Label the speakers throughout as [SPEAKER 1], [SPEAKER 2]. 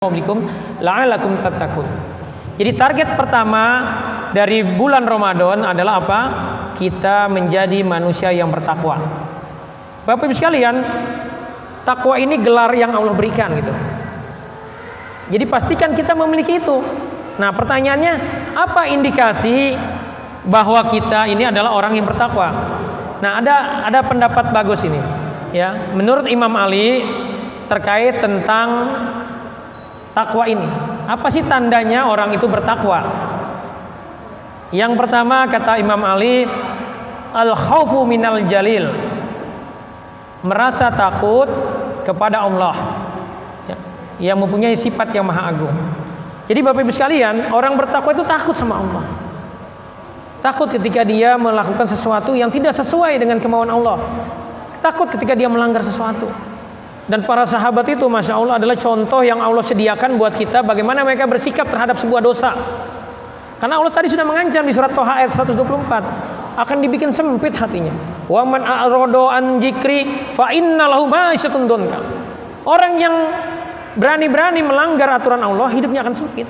[SPEAKER 1] Assalamualaikum la'alakum tattaqun. Jadi target pertama dari bulan Ramadan adalah apa? Kita menjadi manusia yang bertakwa. Bapak Ibu sekalian, takwa ini gelar yang Allah berikan gitu. Jadi pastikan kita memiliki itu. Nah, pertanyaannya, apa indikasi bahwa kita ini adalah orang yang bertakwa? Nah, ada pendapat bagus ini. Ya, menurut Imam Ali terkait tentang takwa ini. Apa sih tandanya orang itu bertakwa? Yang pertama kata Imam Ali, al-khaufu minal jalil. Merasa takut kepada Allah. Ya, yang mempunyai sifat yang maha agung. Jadi Bapak Ibu sekalian, orang bertakwa itu takut sama Allah. Takut ketika dia melakukan sesuatu yang tidak sesuai dengan kemauan Allah. Takut ketika dia melanggar sesuatu. Dan para sahabat itu Masya Allah adalah contoh yang Allah sediakan buat kita bagaimana mereka bersikap terhadap sebuah dosa. Karena Allah tadi sudah mengancam di surat Toha ayat 124, akan dibikin sempit hatinya. Wa man a'rada an dzikri fa innalahu ma'isyatun donka. Orang yang berani-berani melanggar aturan Allah, hidupnya akan sempit.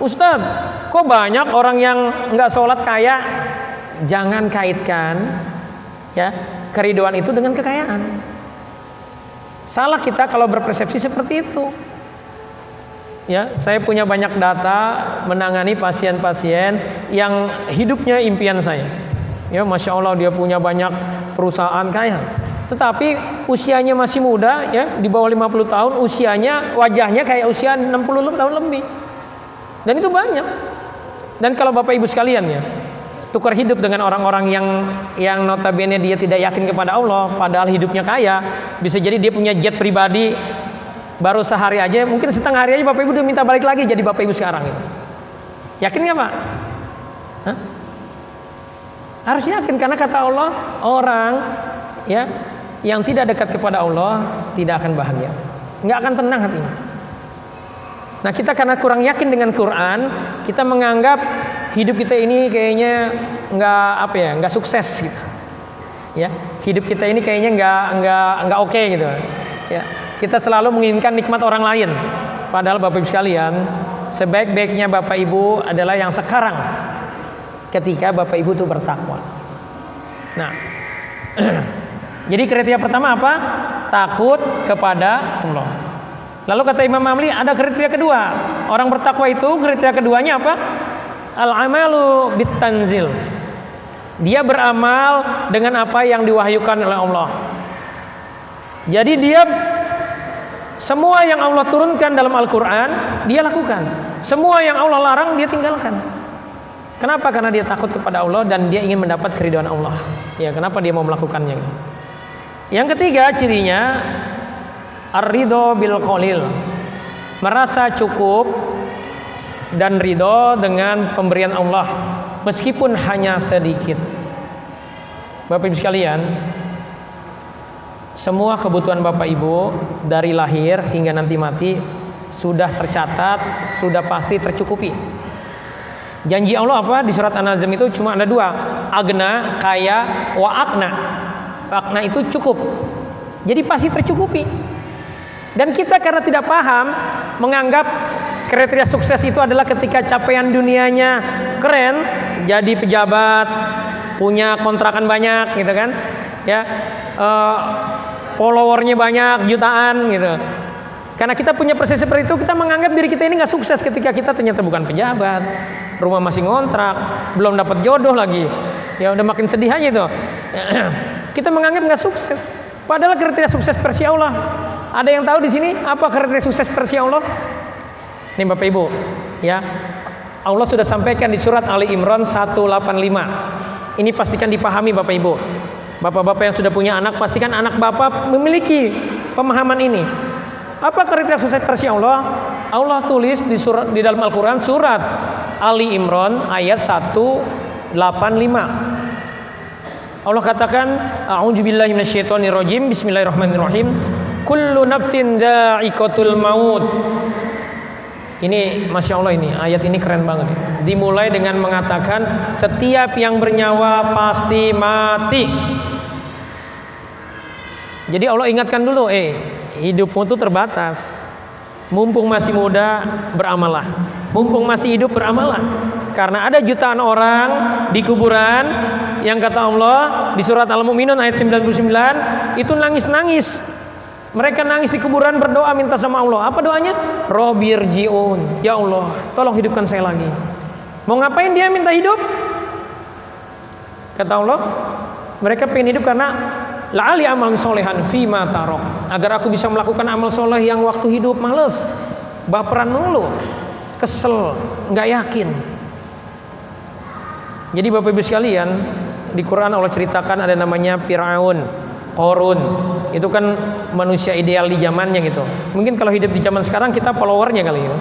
[SPEAKER 1] Ustadz, kok banyak orang yang nggak sholat kaya? Jangan kaitkan ya keriduan itu dengan kekayaan. Salah kita kalau berpersepsi seperti itu. Ya, saya punya banyak data menangani pasien-pasien yang hidupnya impian saya. Ya, Masya Allah dia punya banyak perusahaan kaya. Tetapi usianya masih muda, ya, di bawah 50 tahun, usianya, wajahnya kayak usia 60 tahun lebih. Dan itu banyak. Dan kalau Bapak Ibu sekalian ya, tukar hidup dengan orang-orang yang notabene dia tidak yakin kepada Allah, padahal hidupnya kaya, bisa jadi dia punya jet pribadi, baru sehari aja, mungkin setengah hari aja Bapak Ibu udah minta balik lagi jadi Bapak Ibu sekarang itu. Yakin nggak Pak? Hah? Harus yakin, karena kata Allah, orang ya yang tidak dekat kepada Allah tidak akan bahagia, nggak akan tenang hatinya. Nah, kita karena kurang yakin dengan Quran, kita menganggap hidup kita ini kayaknya nggak sukses gitu. Ya, hidup kita ini kayaknya nggak oke gitu. Ya, kita selalu menginginkan nikmat orang lain. Padahal Bapak Ibu sekalian, sebaik-baiknya Bapak Ibu adalah yang sekarang, ketika Bapak Ibu itu bertakwa. Nah, jadi kriteria pertama apa? Takut kepada Allah. Lalu kata Imam Ali ada kriteria kedua. Orang bertakwa itu kriteria keduanya apa? Al-amalu bitanzil. Dia beramal dengan apa yang diwahyukan oleh Allah. Jadi dia semua yang Allah turunkan dalam Al-Quran dia lakukan. Semua yang Allah larang dia tinggalkan. Kenapa? Karena dia takut kepada Allah dan dia ingin mendapat keridhaan Allah. Ya, kenapa dia mau melakukannya? Yang ketiga cirinya ar-ridho bil qalil. Merasa cukup dan ridho dengan pemberian Allah meskipun hanya sedikit. Bapak Ibu sekalian, semua kebutuhan Bapak Ibu dari lahir hingga nanti mati sudah tercatat, sudah pasti tercukupi. Janji Allah apa? Di surat An-Nazm itu cuma ada dua, agna, kaya, wa akna. Akna itu cukup, jadi pasti tercukupi. Dan kita karena tidak paham, menganggap kriteria sukses itu adalah ketika capaian dunianya keren, jadi pejabat, punya kontrakan banyak gitu kan, ya, followernya banyak, jutaan gitu. Karena kita punya persepsi seperti itu, kita menganggap diri kita ini nggak sukses ketika kita ternyata bukan pejabat, rumah masih ngontrak, belum dapat jodoh lagi, ya udah makin sedih aja tuh. Kita menganggap nggak sukses, padahal kriteria sukses versi Allah. Ada yang tahu di sini apa kriteria sukses versi Allah? Nih Bapak Ibu, ya. Allah sudah sampaikan di surat Ali Imran 185. Ini pastikan dipahami Bapak Ibu. Bapak-bapak yang sudah punya anak, pastikan anak Bapak memiliki pemahaman ini. Apa kriteria sukses versi Allah? Allah tulis di dalam Al-Qur'an surat Ali Imran ayat 185. Allah katakan, a'udzubillahi minasyaitonirrajim, bismillahirrahmanirrahim. Kullu nafsin dha'iqatul maut. Ini Masya Allah, ini ayat ini keren banget. Dimulai dengan mengatakan setiap yang bernyawa pasti mati. Jadi Allah ingatkan dulu, hidupmu itu terbatas. Mumpung masih muda, beramallah. Mumpung masih hidup, beramallah. Karena ada jutaan orang di kuburan yang kata Allah di surat Al-Mu'minun ayat 99 itu nangis-nangis. Mereka nangis di kuburan, berdoa minta sama Allah. Apa doanya? Robbirji'un. Ya Allah, tolong hidupkan saya lagi. Mau ngapain dia minta hidup? Kata Allah, mereka pengen hidup karena la'ali amal solehan fima tarok, agar aku bisa melakukan amal soleh yang waktu hidup males, baperan mulu, kesel, nggak yakin. Jadi Bapak Ibu sekalian, di Quran Allah ceritakan ada namanya Fir'aun, Qarun. Itu kan manusia ideal di zamannya gitu. Mungkin kalau hidup di zaman sekarang kita followernya kali ya.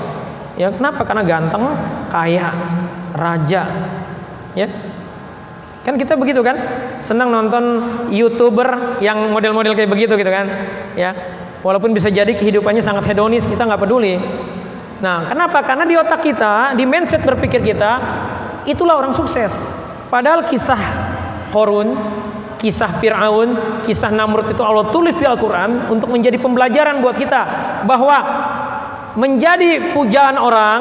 [SPEAKER 1] Ya kenapa? Karena ganteng, kaya, raja. Ya. Kan kita begitu kan, senang nonton YouTuber yang model-model kayak begitu gitu kan, ya. Walaupun bisa jadi kehidupannya sangat hedonis, kita nggak peduli. Nah, kenapa? Karena di otak kita, di mindset berpikir kita, itulah orang sukses. Padahal kisah Qarun, kisah Fir'aun, kisah Namrud itu Allah tulis di Al-Quran untuk menjadi pembelajaran buat kita bahwa menjadi pujaan orang,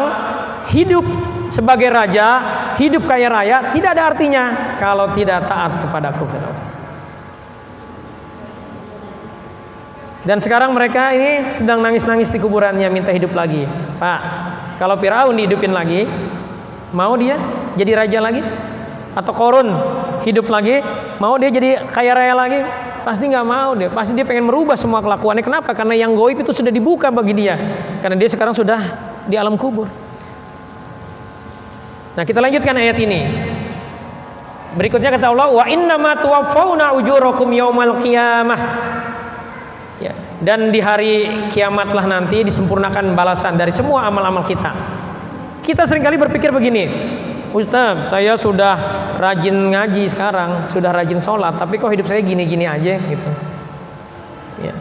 [SPEAKER 1] hidup sebagai raja, hidup kaya raya tidak ada artinya kalau tidak taat kepadaku. Dan sekarang mereka ini sedang nangis-nangis di kuburannya minta hidup lagi. Pak, kalau Firaun dihidupin lagi, mau dia jadi raja lagi? Atau Qarun hidup lagi, mau dia jadi kaya raya lagi? Pasti nggak mau deh. Pasti dia pengen merubah semua kelakuannya. Kenapa? Karena yang gaib itu sudah dibuka bagi dia. Karena dia sekarang sudah di alam kubur. Nah, kita lanjutkan ayat ini. Berikutnya kata Allah, wa innama tuwaffawna ujurakum yaumal qiyamah. Ya, dan di hari kiamatlah nanti disempurnakan balasan dari semua amal-amal kita. Kita seringkali berpikir begini, Ustaz, saya sudah rajin ngaji sekarang, sudah rajin sholat, tapi kok hidup saya gini-gini aja gitu. Ya.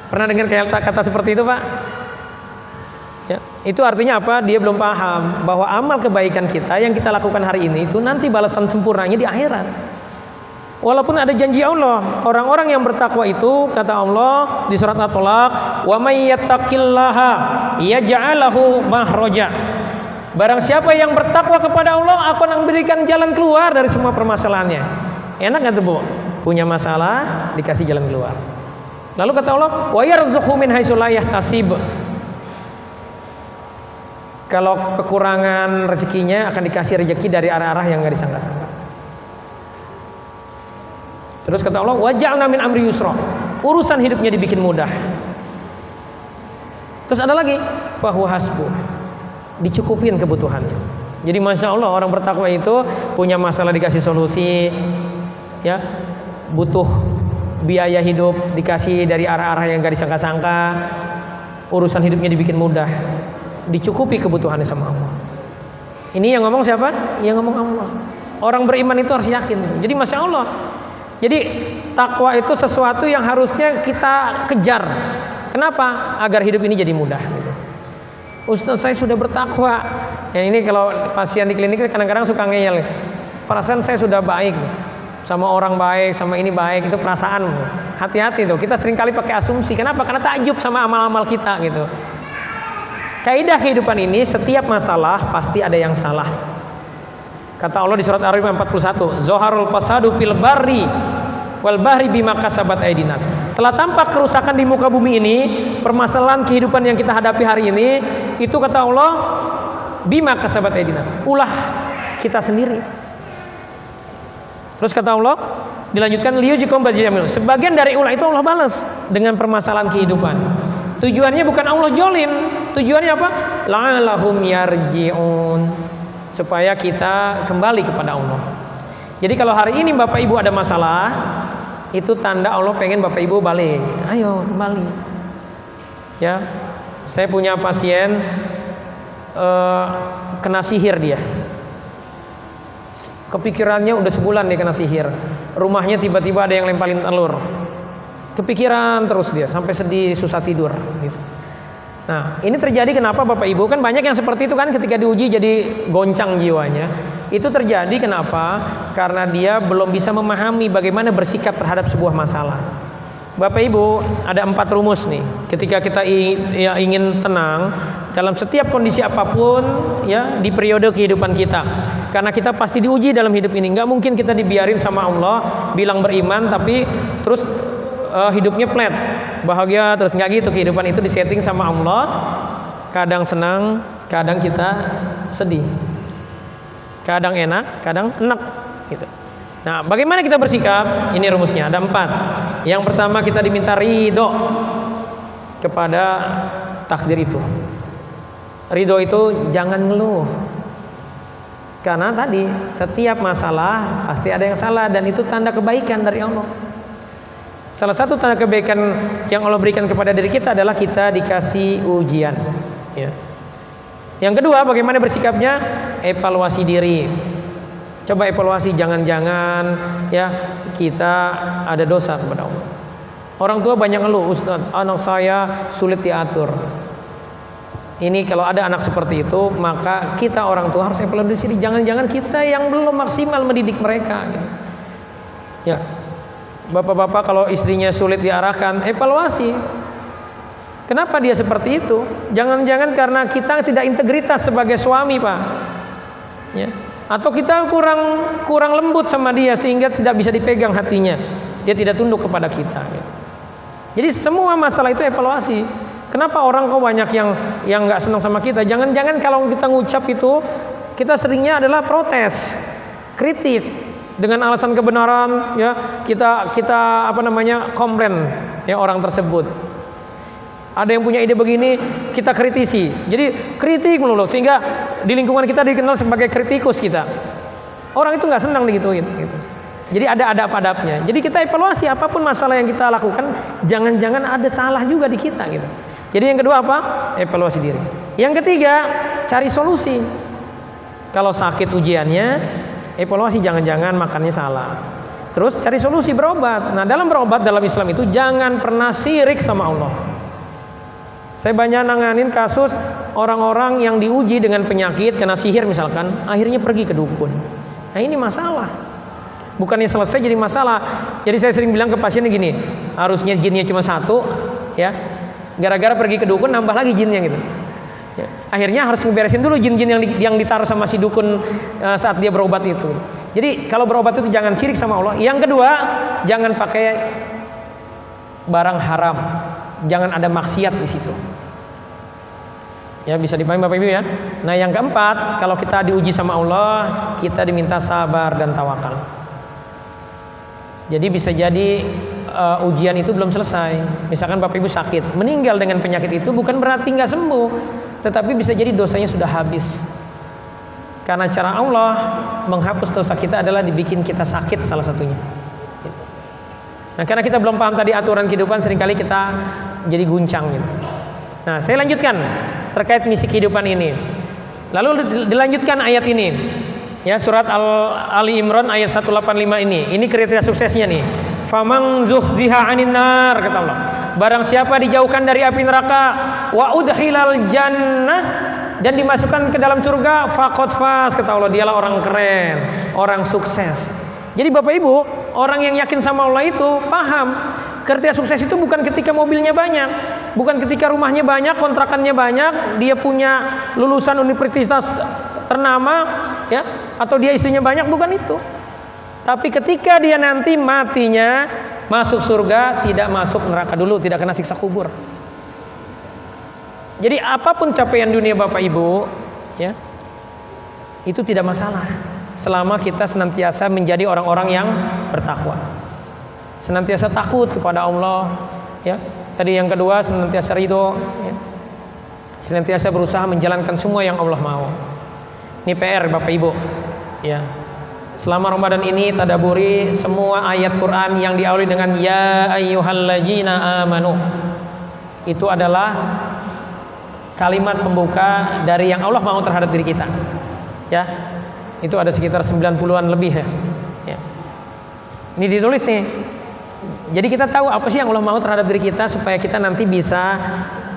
[SPEAKER 1] Pernah dengar kata seperti itu, Pak? Ya, itu artinya apa? Dia belum paham bahwa amal kebaikan kita yang kita lakukan hari ini itu nanti balasan sempurnanya di akhirat. Walaupun ada janji Allah, orang-orang yang bertakwa itu kata Allah di surat At-Tolaq, wa may yattaqillaha yaj'al lahu makhraja. Barang siapa yang bertakwa kepada Allah, aku akan memberikan jalan keluar dari semua permasalahannya. Enak nggak tuh, Bu? Punya masalah dikasih jalan keluar. Lalu kata Allah, wa yarzuqhu min haitsu la yahtasib. Kalau kekurangan rezekinya akan dikasih rezeki dari arah-arah yang nggak disangka-sangka. Terus kata Allah, waja'alna min amri yusra. Urusan hidupnya dibikin mudah. Terus ada lagi, fahuwa hasbuh. Dicukupin kebutuhannya. Jadi masya Allah orang bertakwa itu punya masalah dikasih solusi, ya, butuh biaya hidup dikasih dari arah-arah yang nggak disangka-sangka. Urusan hidupnya dibikin mudah. Dicukupi kebutuhannya sama Allah. Ini yang ngomong siapa? Yang ngomong Allah. Orang beriman itu harus yakin. Jadi masya Allah. Jadi takwa itu sesuatu yang harusnya kita kejar. Kenapa? Agar hidup ini jadi mudah. Ustaz, saya sudah bertakwa. Yang ini kalau pasien di klinik kadang-kadang suka ngeyel. Perasaan saya sudah baik, sama orang baik, sama ini baik, itu perasaan. Hati-hati tuh. Kita seringkali pakai asumsi. Kenapa? Karena takjub sama amal-amal kita gitu. Kaidah kehidupan ini, setiap masalah pasti ada yang salah. Kata Allah di surat Ar-Rum 41, Zoharul fasadu fil barri wal bahri bima kasabat aydinas. Telah tampak kerusakan di muka bumi ini, permasalahan kehidupan yang kita hadapi hari ini, itu kata Allah, bima kasabat aydinas. Ulah kita sendiri. Terus kata Allah, dilanjutkan liyujikum bajamil. Sebagian dari ulah itu Allah balas dengan permasalahan kehidupan. Tujuannya bukan Allah jolim. Tujuannya apa? La'allahum yarji'un. Supaya kita kembali kepada Allah. Jadi kalau hari ini Bapak Ibu ada masalah, itu tanda Allah pengen Bapak Ibu balik. Ayo kembali. Ya, saya punya pasien kena sihir dia. Kepikirannya udah sebulan dia kena sihir. Rumahnya tiba-tiba ada yang lempalin telur. Kepikiran terus dia sampai sedih, susah tidur gitu. Nah, ini terjadi kenapa Bapak Ibu? Kan banyak yang seperti itu kan, ketika diuji jadi goncang jiwanya. Itu terjadi kenapa? Karena dia belum bisa memahami bagaimana bersikap terhadap sebuah masalah. Bapak Ibu, ada 4 rumus nih. Ketika kita ingin tenang dalam setiap kondisi apapun, ya, di periode kehidupan kita. Karena kita pasti diuji dalam hidup ini. Nggak mungkin kita dibiarin sama Allah bilang beriman tapi terus hidupnya flat, bahagia terus. Nggak gitu. Kehidupan itu disetting sama Allah. Kadang senang, kadang kita sedih. Kadang enak, kadang enak, gitu. Nah, bagaimana kita bersikap? Ini rumusnya, ada 4. Yang pertama, kita diminta ridho kepada takdir itu. Ridho itu jangan ngeluh. Karena tadi, setiap masalah pasti ada yang salah, dan itu tanda kebaikan dari Allah. Salah satu tanda kebaikan yang Allah berikan kepada diri kita adalah kita dikasih ujian, ya. Yang kedua, bagaimana bersikapnya? Evaluasi diri. Coba evaluasi, jangan-jangan ya kita ada dosa kepada Allah. Orang tua banyak ngeluh, Ustaz, anak saya sulit diatur. Ini kalau ada anak seperti itu, maka kita orang tua harus evaluasi diri. Jangan-jangan kita yang belum maksimal mendidik mereka. Ya, bapak-bapak kalau istrinya sulit diarahkan, evaluasi. Kenapa dia seperti itu? Jangan-jangan karena kita tidak integritas sebagai suami, Pak. Ya. Atau kita kurang lembut sama dia sehingga tidak bisa dipegang hatinya. Dia tidak tunduk kepada kita. Jadi semua masalah itu evaluasi. Kenapa orang kok banyak yang nggak senang sama kita? Jangan-jangan kalau kita ngucap itu kita seringnya adalah protes, kritis dengan alasan kebenaran. Ya kita komplain ya orang tersebut. Ada yang punya ide begini, kita kritisi. Jadi kritik melulu, sehingga di lingkungan kita dikenal sebagai kritikus kita. Orang itu nggak senang digituin. Gitu. Jadi ada adab-adabnya. Jadi kita evaluasi apapun masalah yang kita lakukan, jangan-jangan ada salah juga di kita. Gitu. Jadi yang kedua apa? Evaluasi diri. Yang ketiga, cari solusi. Kalau sakit ujiannya, evaluasi, jangan-jangan makannya salah. Terus cari solusi, berobat. Nah, dalam berobat dalam Islam itu jangan pernah syirik sama Allah. Saya banyak nanganin kasus orang-orang yang diuji dengan penyakit kena sihir misalkan, akhirnya pergi ke dukun. Nah, ini masalah. Bukannya selesai jadi masalah. Jadi saya sering bilang ke pasiennya gini, harusnya jinnya cuma 1, ya. Gara-gara pergi ke dukun nambah lagi jinnya gitu. Ya. Akhirnya harus ngeberesin dulu jin-jin yang ditaruh sama si dukun saat dia berobat itu. Jadi kalau berobat itu jangan syirik sama Allah. Yang kedua, jangan pakai barang haram. Jangan ada maksiat di situ. Ya, bisa dipahami Bapak Ibu ya. Nah, yang keempat, kalau kita diuji sama Allah, kita diminta sabar dan tawakal. Jadi bisa jadi ujian itu belum selesai. Misalkan Bapak Ibu sakit, meninggal dengan penyakit itu bukan berarti nggak sembuh, tetapi bisa jadi dosanya sudah habis. Karena cara Allah menghapus dosa kita adalah dibikin kita sakit salah satunya. Nah, karena kita belum paham tadi aturan kehidupan, seringkali kita jadi guncang gitu. Nah, saya lanjutkan terkait misi kehidupan ini. Lalu dilanjutkan ayat ini. Ya, surat Ali Imran ayat 185 ini. Ini kriteria suksesnya nih. Famang zuhziha 'anil nar, kata Allah. Barang siapa dijauhkan dari api neraka, wa udkhilal jannah, dan dimasukkan ke dalam surga, faqad faz, kata Allah, dialah orang keren, orang sukses. Jadi Bapak Ibu, orang yang yakin sama Allah itu paham kriteria sukses itu bukan ketika mobilnya banyak, bukan ketika rumahnya banyak, kontrakannya banyak, dia punya lulusan universitas ternama, ya, atau dia istrinya banyak, bukan itu. Tapi ketika dia nanti matinya masuk surga, tidak masuk neraka dulu, tidak kena siksa kubur. Jadi apapun capaian dunia Bapak Ibu, ya, itu tidak masalah. Selama kita senantiasa menjadi orang-orang yang bertakwa, senantiasa takut kepada Allah, ya. Tadi yang kedua, senantiasa ridho, ya. Senantiasa berusaha menjalankan semua yang Allah mau. Ini PR Bapak Ibu, ya. Selama Ramadan ini tadaburi semua ayat Quran yang diawali dengan ya ayyuhalladzina amanu. Itu adalah kalimat pembuka dari yang Allah mau terhadap diri kita, ya. Itu ada sekitar 90-an lebih, ya. Ini ditulis nih. Jadi kita tahu apa sih yang Allah mau terhadap diri kita supaya kita nanti bisa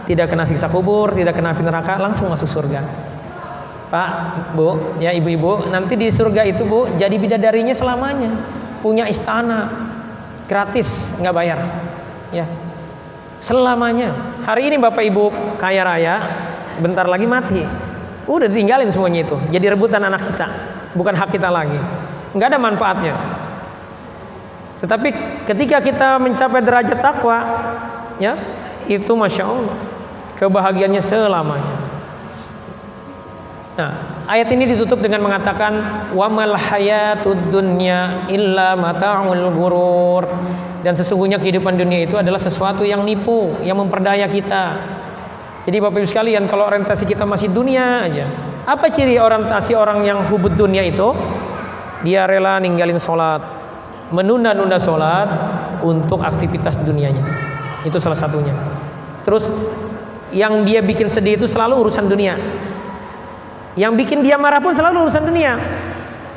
[SPEAKER 1] tidak kena siksa kubur, tidak kena api neraka, langsung masuk surga. Pak, Bu, ya ibu-ibu, nanti di surga itu Bu jadi bidadarinya selamanya, punya istana, gratis, nggak bayar. Ya. Selamanya. Hari ini Bapak Ibu kaya raya, bentar lagi mati. Udah ditinggalin semuanya itu. Jadi rebutan anak kita, bukan hak kita lagi. Nggak ada manfaatnya. Tetapi ketika kita mencapai derajat takwa, ya, itu Masya Allah, kebahagiaannya selamanya. Nah, ayat ini ditutup dengan mengatakan wamal hayatud dunya illa mata'ul ghurur. Dan sesungguhnya kehidupan dunia itu adalah sesuatu yang nipu, yang memperdaya kita. Jadi Bapak Ibu sekalian, kalau orientasi kita masih dunia aja. Apa ciri orientasi orang yang hubud dunia itu? Dia rela ninggalin sholat, menunda-nunda sholat untuk aktivitas dunianya. Itu salah satunya. Terus yang dia bikin sedih itu selalu urusan dunia. Yang bikin dia marah pun selalu urusan dunia.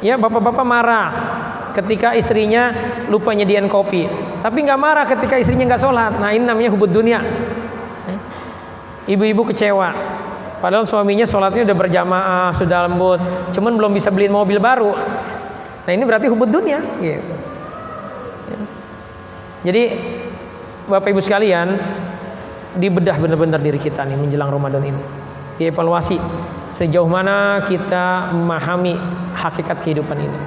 [SPEAKER 1] Ya, bapak-bapak marah ketika istrinya lupa nyediain kopi, tapi nggak marah ketika istrinya nggak sholat. Nah, ini namanya hubud dunia. Ibu-ibu kecewa, padahal suaminya sholatnya udah berjamaah, sudah lembut, cuman belum bisa beliin mobil baru. Nah, ini berarti hubud dunia. Gitu. Jadi Bapak Ibu sekalian, dibedah benar-benar diri kita nih menjelang Ramadan ini. Dievaluasi sejauh mana kita memahami hakikat kehidupan ini.